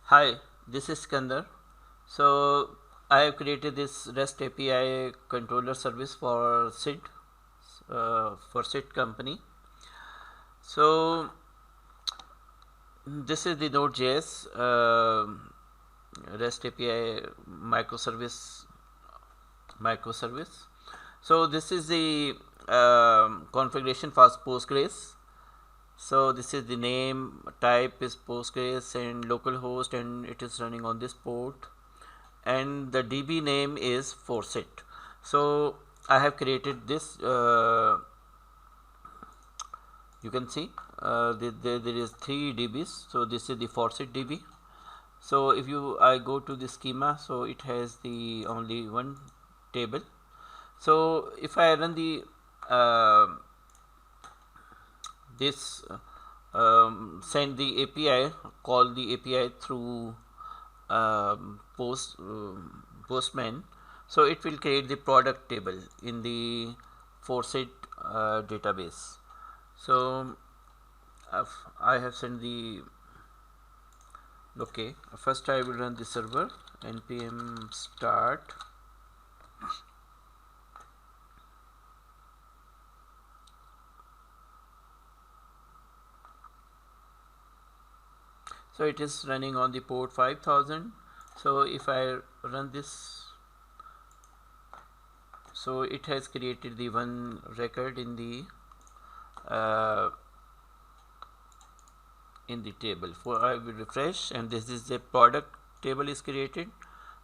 Hi, this is Skandar. So I have created this REST API controller service for SID company. So this is the Node.js REST API microservice. So this is the configuration for Postgres. So this is the name, type is Postgres and localhost, and it is running on this port, and the DB name is Forsit. So I have created this. You can see there is 3 DBs. So this is the Forsit DB. So if I go to the schema, so it has the only one table. So if I run the this send the API, call the API through postman, so it will create the product table in the Forsit database. So I have sent the okay. First I will run the server npm start. So it is running on the port 5000. So if I run this, so it has created the one record in the table. For I will refresh, and this is the product table is created.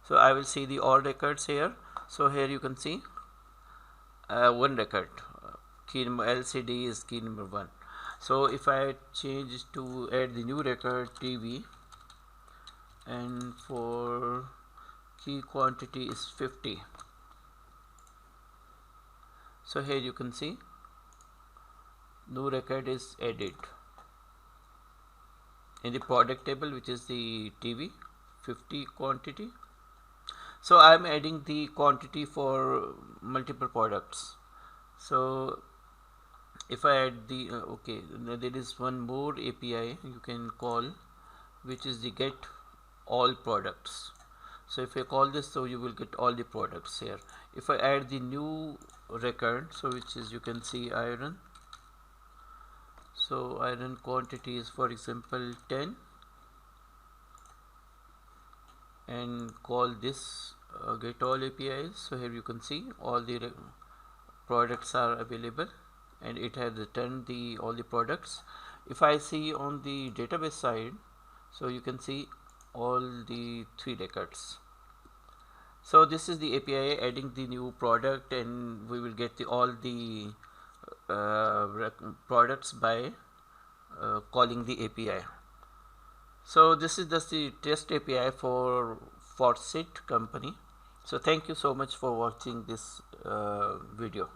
So I will see the all records here. So here you can see one record, key number LCD is key number 1. So if I change to add the new record TV, and for key quantity is 50. So here you can see new record is added in the product table, which is the TV 50 quantity. So I am adding the quantity for multiple products. So if I add the okay, there is one more API you can call, which is the get all products. So if I call this, so you will get all the products here. If I add the new record, so which is, you can see, iron. So iron quantity is, for example, 10, and call this get all APIs. So here you can see all the products are available, and it has returned the all the products. If I see on the database side, so you can see all the 3 records. So this is the API adding the new product, and we will get all the products by calling the API. So this is just the test API for Forsit company. So thank you so much for watching this video.